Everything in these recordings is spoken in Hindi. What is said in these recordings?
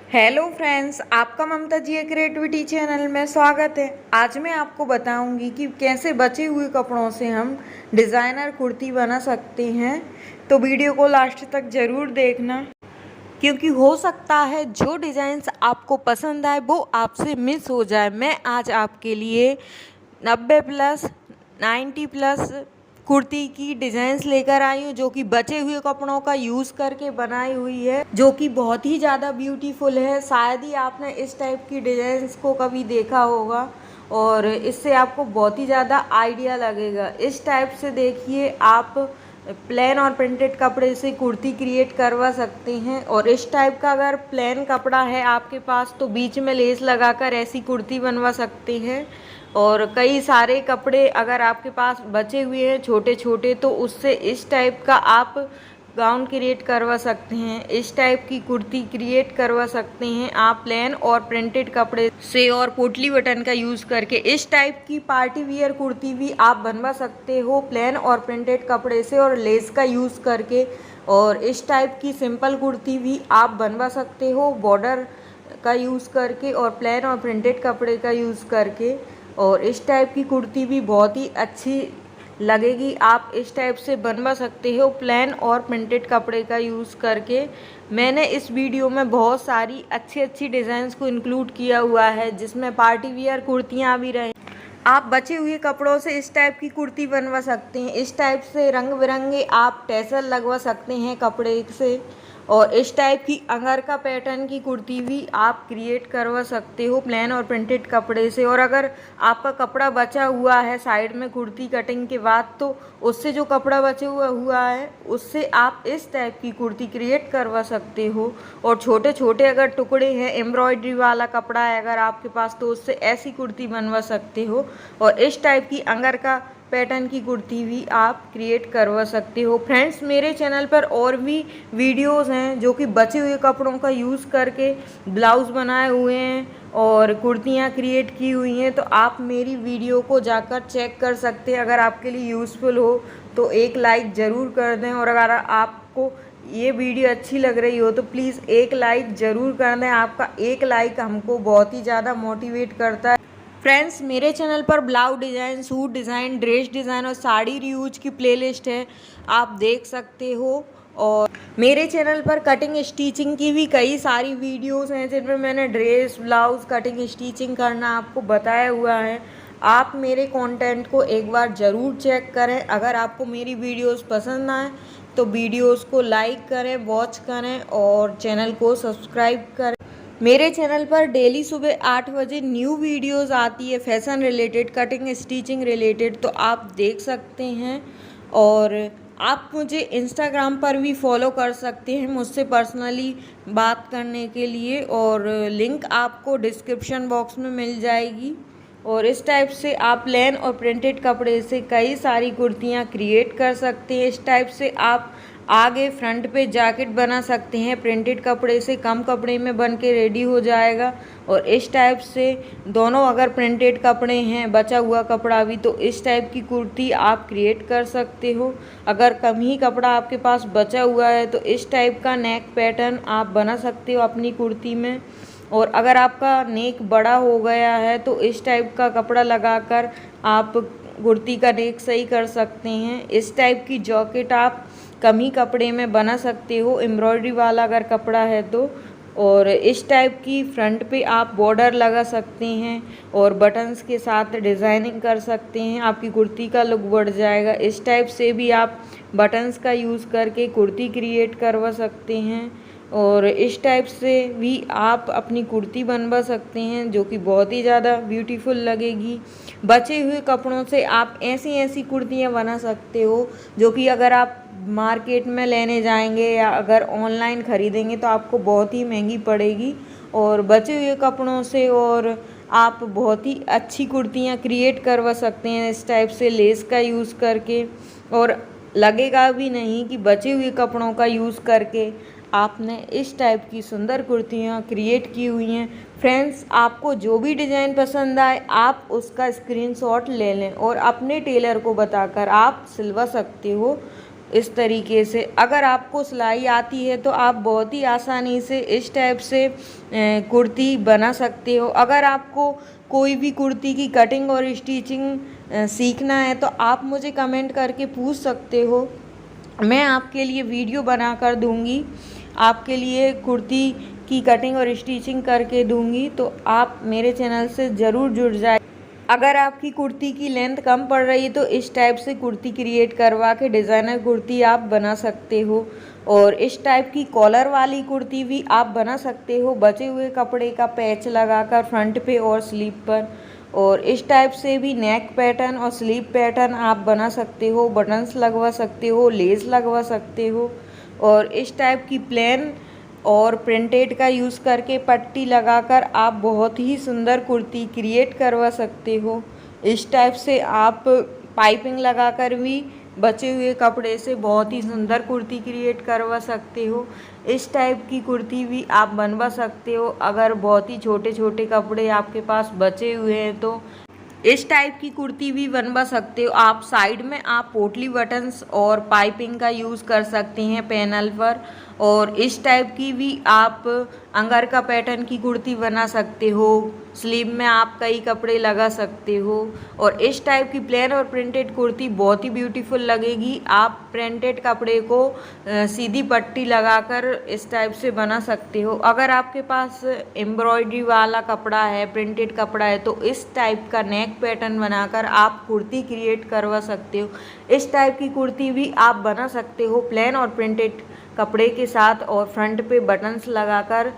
हेलो फ्रेंड्स, आपका ममता जी क्रिएटिविटी चैनल में स्वागत है। आज मैं आपको बताऊंगी कि कैसे बचे हुए कपड़ों से हम डिज़ाइनर कुर्ती बना सकते हैं। तो वीडियो को लास्ट तक ज़रूर देखना, क्योंकि हो सकता है जो डिज़ाइंस आपको पसंद आए वो आपसे मिस हो जाए। मैं आज आपके लिए 90 प्लस 90 प्लस कुर्ती की डिज़ाइंस लेकर आई हूँ, जो कि बचे हुए कपड़ों का यूज़ करके बनाई हुई है, जो कि बहुत ही ज़्यादा ब्यूटीफुल है। शायद ही आपने इस टाइप की डिज़ाइंस को कभी देखा होगा और इससे आपको बहुत ही ज़्यादा आइडिया लगेगा। इस टाइप से देखिए, आप प्लेन और प्रिंटेड कपड़े से कुर्ती क्रिएट करवा सकते हैं। और इस टाइप का अगर प्लेन कपड़ा है आपके पास तो बीच में लेस लगाकर ऐसी कुर्ती बनवा सकते हैं। और कई सारे कपड़े अगर आपके पास बचे हुए हैं छोटे छोटे, तो उससे इस टाइप का आप गाउन क्रिएट करवा सकते हैं, इस टाइप की कुर्ती क्रिएट करवा सकते हैं आप प्लेन और प्रिंटेड कपड़े से और पोटली बटन का यूज़ करके। इस टाइप की पार्टी वियर कुर्ती भी आप बनवा सकते हो प्लेन और प्रिंटेड कपड़े से और लेस का यूज़ करके। और इस टाइप की सिंपल कुर्ती भी आप बनवा सकते हो बॉर्डर का यूज़ करके और प्लेन और प्रिंटेड कपड़े का यूज़ करके। और इस टाइप की कुर्ती भी बहुत ही अच्छी लगेगी, आप इस टाइप से बनवा सकते हो प्लेन और प्रिंटेड कपड़े का यूज़ करके। मैंने इस वीडियो में बहुत सारी अच्छी अच्छी डिज़ाइंस को इंक्लूड किया हुआ है, जिसमें पार्टी वियर कुर्तियाँ भी रहे। आप बचे हुए कपड़ों से इस टाइप की कुर्ती बनवा सकते हैं, इस टाइप से रंग बिरंगे आप टैसल लगवा सकते हैं कपड़े से। और इस टाइप की अंगरखा पैटर्न की कुर्ती भी आप क्रिएट करवा सकते हो प्लेन और प्रिंटेड कपड़े से। और अगर आपका कपड़ा बचा हुआ है साइड में कुर्ती कटिंग के बाद, तो उससे जो कपड़ा बचे हुआ है उससे आप इस टाइप की कुर्ती क्रिएट करवा सकते हो। और छोटे छोटे अगर टुकड़े हैं, एम्ब्रॉयडरी वाला कपड़ा है अगर आपके पास, तो उससे ऐसी कुर्ती बनवा सकते हो। और इस टाइप की अंगरखा पैटर्न की कुर्ती भी आप क्रिएट करवा सकते हो। फ्रेंड्स, मेरे चैनल पर और भी वीडियोस हैं जो कि बचे हुए कपड़ों का यूज़ करके ब्लाउज़ बनाए हुए हैं और कुर्तियाँ क्रिएट की हुई हैं, तो आप मेरी वीडियो को जाकर चेक कर सकते हैं। अगर आपके लिए यूज़फुल हो तो एक लाइक ज़रूर कर दें, और अगर आपको ये वीडियो अच्छी लग रही हो तो प्लीज़ एक लाइक ज़रूर कर दें। आपका एक लाइक हमको बहुत ही ज़्यादा मोटिवेट करता है। फ्रेंड्स, मेरे चैनल पर blouse design, suit design, dress design और साड़ी रियूज की प्लेलिस्ट है, आप देख सकते हो। और मेरे चैनल पर कटिंग स्टिचिंग की भी कई सारी वीडियोस हैं, जिनमें मैंने ड्रेस, ब्लाउज कटिंग स्टिचिंग करना आपको बताया हुआ है। आप मेरे कंटेंट को एक बार ज़रूर चेक करें। अगर आपको मेरी वीडियोस पसंद आए तो वीडियोस को लाइक करें, वॉच करें और चैनल को सब्सक्राइब करें। मेरे चैनल पर डेली सुबह 8 बजे न्यू वीडियोस आती है fashion related, cutting stitching related, तो आप देख सकते हैं। और आप मुझे इंस्टाग्राम पर भी फॉलो कर सकते हैं मुझसे पर्सनली बात करने के लिए, और लिंक आपको डिस्क्रिप्शन बॉक्स में मिल जाएगी। और इस टाइप से आप प्लेन और प्रिंटेड कपड़े से कई सारी कुर्तियाँ क्रिएट कर सकते हैं। इस टाइप से आप आगे फ्रंट पे जैकेट बना सकते हैं, प्रिंटेड कपड़े से कम कपड़े में बन के रेडी हो जाएगा। और इस टाइप से दोनों अगर प्रिंटेड कपड़े हैं, बचा हुआ कपड़ा भी, तो इस टाइप की कुर्ती आप क्रिएट कर सकते हो। अगर कम ही कपड़ा आपके पास बचा हुआ है तो इस टाइप का नेक पैटर्न आप बना सकते हो अपनी कुर्ती में। और अगर आपका नेक बड़ा हो गया है तो इस टाइप का कपड़ा लगाकर आप कुर्ती का नेक सही कर सकते हैं। इस टाइप की जैकेट आप कम ही कपड़े में बना सकते हो, एम्ब्रॉयडरी वाला अगर कपड़ा है तो। और इस टाइप की फ्रंट पे आप बॉर्डर लगा सकते हैं और बटन्स के साथ डिज़ाइनिंग कर सकते हैं, आपकी कुर्ती का लुक बढ़ जाएगा। इस टाइप से भी आप बटन्स का यूज़ करके कुर्ती क्रिएट करवा सकते हैं। और इस टाइप से भी आप अपनी कुर्ती बनवा सकते हैं, जो कि बहुत ही ज़्यादा ब्यूटीफुल लगेगी। बचे हुए कपड़ों से आप ऐसी ऐसी कुर्तियाँ बना सकते हो, जो कि अगर आप मार्केट में लेने जाएंगे या अगर ऑनलाइन ख़रीदेंगे तो आपको बहुत ही महंगी पड़ेगी। और बचे हुए कपड़ों से और आप बहुत ही अच्छी कुर्तियाँ क्रिएट करवा सकते हैं इस टाइप से लेस का यूज़ करके। और लगेगा भी नहीं कि बचे हुए कपड़ों का यूज़ करके आपने इस टाइप की सुंदर कुर्तियाँ क्रिएट की हुई हैं। फ्रेंड्स, आपको जो भी डिज़ाइन पसंद आए आप उसका स्क्रीनशॉट ले लें और अपने टेलर को बताकर आप सिलवा सकते हो। इस तरीके से। अगर आपको सिलाई आती है तो आप बहुत ही आसानी से इस टाइप से कुर्ती बना सकते हो। अगर आपको कोई भी कुर्ती की कटिंग और स्टिचिंग सीखना है तो आप मुझे कमेंट करके पूछ सकते हो, मैं आपके लिए वीडियो बना कर दूँगी, आपके लिए कुर्ती की कटिंग और स्टिचिंग करके दूँगी। तो आप मेरे चैनल से ज़रूर जुड़ जाए। अगर आपकी कुर्ती की लेंथ कम पड़ रही है तो इस टाइप से कुर्ती क्रिएट करवा के डिज़ाइनर कुर्ती आप बना सकते हो। और इस टाइप की कॉलर वाली कुर्ती भी आप बना सकते हो, बचे हुए कपड़े का पैच लगाकर फ्रंट पे और स्लीव पर। और इस टाइप से भी नेक पैटर्न और स्लीव पैटर्न आप बना सकते हो, बटन्स लगवा सकते हो, लेस लगवा सकते हो। और इस टाइप की प्लेन और प्रिंटेड का यूज़ करके पट्टी लगाकर आप बहुत ही सुंदर कुर्ती क्रिएट करवा सकते हो। इस टाइप से आप पाइपिंग लगाकर भी बचे हुए कपड़े से बहुत ही सुंदर कुर्ती क्रिएट करवा सकते हो। इस टाइप की कुर्ती भी आप बनवा सकते हो अगर बहुत ही छोटे छोटे कपड़े आपके पास बचे हुए हैं तो इस टाइप की कुर्ती भी बनवा सकते हो आप। साइड में आप पोटली बटन्स और पाइपिंग का यूज़ कर सकते हैं पैनल पर। और इस टाइप की भी आप अंगर का पैटर्न की कुर्ती बना सकते हो, स्लीव में आप कई कपड़े लगा सकते हो। और इस टाइप की प्लेन और प्रिंटेड कुर्ती बहुत ही ब्यूटीफुल लगेगी। आप प्रिंटेड कपड़े को सीधी पट्टी लगाकर इस टाइप से बना सकते हो। अगर आपके पास एम्ब्रॉयडरी वाला कपड़ा है, प्रिंटेड कपड़ा है, तो इस टाइप का नेक पैटर्न बनाकर आप कुर्ती क्रिएट करवा सकते हो। इस टाइप की कुर्ती भी आप बना सकते हो प्लेन और प्रिंटेड कपड़े के साथ और फ्रंट पे बटन्स लगाकर।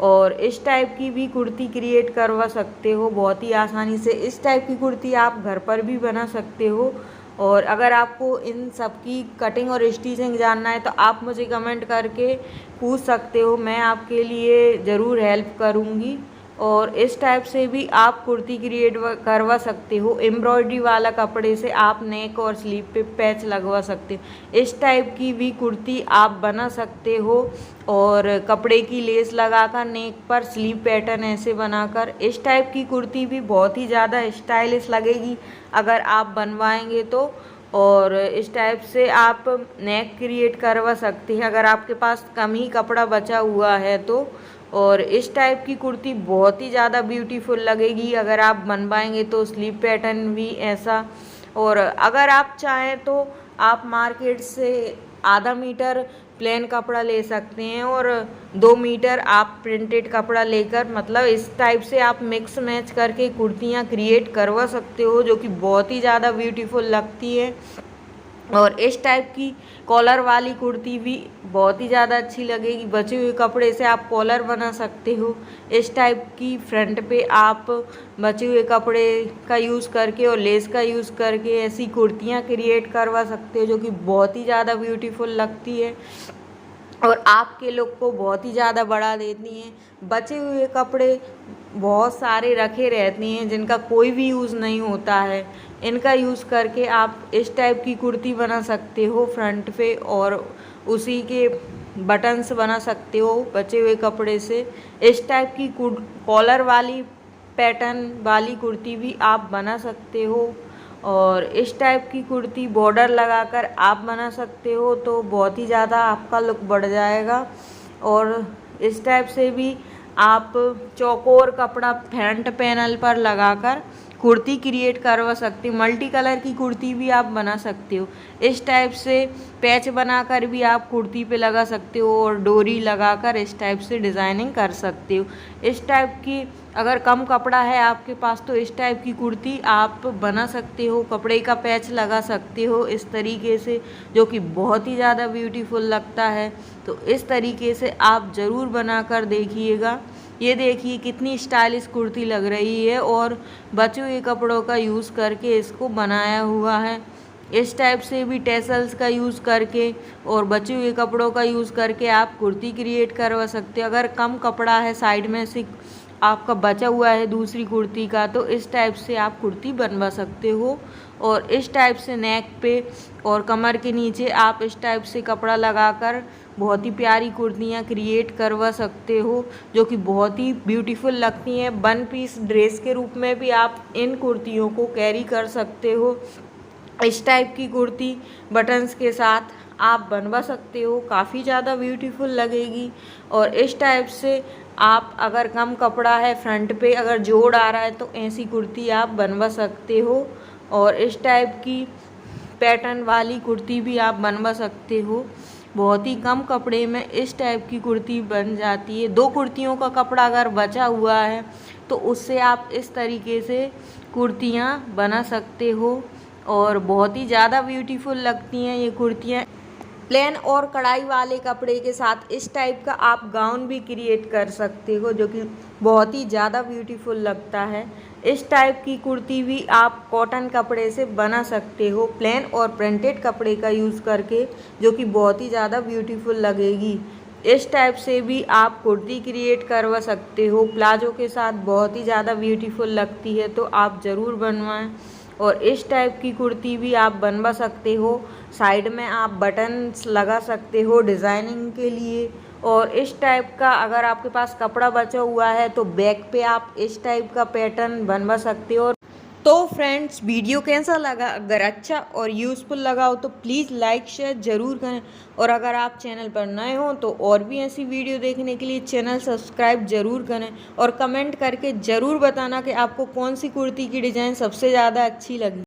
और इस टाइप की भी कुर्ती क्रिएट करवा सकते हो बहुत ही आसानी से। इस टाइप की कुर्ती आप घर पर भी बना सकते हो। और अगर आपको इन सब की कटिंग और स्टिचिंग जानना है तो आप मुझे कमेंट करके पूछ सकते हो, मैं आपके लिए ज़रूर हेल्प करूँगी। और इस टाइप से भी आप कुर्ती क्रिएट करवा सकते हो। एम्ब्रॉयडरी वाला कपड़े से आप नेक और स्लीव पे पैच लगवा सकते हो। इस टाइप की भी कुर्ती आप बना सकते हो। और कपड़े की लेस लगाकर नेक पर स्लीव पैटर्न ऐसे बनाकर इस टाइप की कुर्ती भी बहुत ही ज़्यादा स्टाइलिश लगेगी अगर आप बनवाएंगे तो। और इस टाइप से आप नेक क्रिएट करवा सकते हैं अगर आपके पास कम ही कपड़ा बचा हुआ है तो। और इस टाइप की कुर्ती बहुत ही ज़्यादा ब्यूटीफुल लगेगी अगर आप बनवाएंगे तो, स्लीव पैटर्न भी ऐसा। और अगर आप चाहें तो आप मार्केट से आधा मीटर प्लेन कपड़ा ले सकते हैं और 2 मीटर आप प्रिंटेड कपड़ा लेकर, मतलब इस टाइप से आप मिक्स मैच करके कुर्तियाँ क्रिएट करवा सकते हो जो कि बहुत ही ज़्यादा ब्यूटीफुल लगती है। और इस टाइप की कॉलर वाली कुर्ती भी बहुत ही ज़्यादा अच्छी लगेगी, बचे हुए कपड़े से आप कॉलर बना सकते हो। इस टाइप की फ्रंट पे आप बचे हुए कपड़े का यूज़ करके और लेस का यूज़ करके ऐसी कुर्तियाँ क्रिएट करवा सकते हो जो कि बहुत ही ज़्यादा ब्यूटीफुल लगती है और आपके लुक को बहुत ही ज़्यादा बढ़ा देती हैं। बचे हुए कपड़े बहुत सारे रखे रहते हैं जिनका कोई भी यूज़ नहीं होता है, इनका यूज़ करके आप इस टाइप की कुर्ती बना सकते हो फ्रंट पे और उसी के बटन्स बना सकते हो बचे हुए कपड़े से। इस टाइप की कॉलर वाली पैटर्न वाली कुर्ती भी आप बना सकते हो। और इस टाइप की कुर्ती बॉर्डर लगाकर आप बना सकते हो तो बहुत ही ज़्यादा आपका लुक बढ़ जाएगा। और इस टाइप से भी आप चौकोर कपड़ा फ्रंट पैनल पर लगाकर कुर्ती क्रिएट करवा सकते हो। मल्टी कलर की कुर्ती भी आप बना सकते हो। इस टाइप से पैच बनाकर भी आप कुर्ती पे लगा सकते हो और डोरी लगाकर इस टाइप से डिज़ाइनिंग कर सकते हो। इस टाइप की अगर कम कपड़ा है आपके पास तो इस टाइप की कुर्ती आप बना सकते हो, कपड़े का पैच लगा सकते हो इस तरीके से, जो कि बहुत ही ज़्यादा ब्यूटीफुल लगता है। तो इस तरीके से आप ज़रूर बना कर देखिएगा। ये देखिए कितनी स्टाइलिश कुर्ती लग रही है और बचे हुए कपड़ों का यूज़ करके इसको बनाया हुआ है। इस टाइप से भी टेसल्स का यूज़ करके और बचे हुए कपड़ों का यूज़ करके आप कुर्ती क्रिएट करवा सकते हो। अगर कम कपड़ा है, साइड में से आपका बचा हुआ है दूसरी कुर्ती का, तो इस टाइप से आप कुर्ती बनवा सकते हो। और इस टाइप से नेक पे और कमर के नीचे आप इस टाइप से कपड़ा लगाकर बहुत ही प्यारी कुर्तियाँ क्रिएट करवा सकते हो जो कि बहुत ही ब्यूटीफुल लगती हैं। 1 पीस ड्रेस के रूप में भी आप इन कुर्तियों को कैरी कर सकते हो। इस टाइप की कुर्ती बटन्स के साथ आप बनवा सकते हो, काफ़ी ज़्यादा ब्यूटीफुल लगेगी। और इस टाइप से आप अगर कम कपड़ा है, फ्रंट पे अगर जोड़ आ रहा है, तो ऐसी कुर्ती आप बनवा सकते हो। और इस टाइप की पैटर्न वाली कुर्ती भी आप बनवा सकते हो। बहुत ही कम कपड़े में इस टाइप की कुर्ती बन जाती है। 2 कुर्तियों का कपड़ा अगर बचा हुआ है तो उससे आप इस तरीके से कुर्तियाँ बना सकते हो और बहुत ही ज़्यादा ब्यूटीफुल लगती हैं ये कुर्तियाँ। प्लेन और कढ़ाई वाले कपड़े के साथ इस टाइप का आप गाउन भी क्रिएट कर सकते हो, जो कि बहुत ही ज़्यादा ब्यूटीफुल लगता है। इस टाइप की कुर्ती भी आप कॉटन कपड़े से बना सकते हो, प्लेन और प्रिंटेड कपड़े का यूज़ करके, जो कि बहुत ही ज़्यादा ब्यूटीफुल लगेगी। इस टाइप से भी आप कुर्ती क्रिएट करवा सकते हो, प्लाजो के साथ बहुत ही ज़्यादा ब्यूटीफुल लगती है, तो आप ज़रूर बनवाएं। और इस टाइप की कुर्ती भी आप बनवा सकते हो, साइड में आप बटन्स लगा सकते हो डिज़ाइनिंग के लिए। और इस टाइप का अगर आपके पास कपड़ा बचा हुआ है तो बैक पे आप इस टाइप का पैटर्न बनवा सकते हो। तो फ्रेंड्स, वीडियो कैसा लगा? अगर अच्छा और यूज़फुल लगा हो तो प्लीज़ लाइक शेयर ज़रूर करें। और अगर आप चैनल पर नए हो तो और भी ऐसी वीडियो देखने के लिए चैनल सब्सक्राइब ज़रूर करें। और कमेंट करके ज़रूर बताना कि आपको कौन सी कुर्ती की डिज़ाइन सबसे ज़्यादा अच्छी लगी।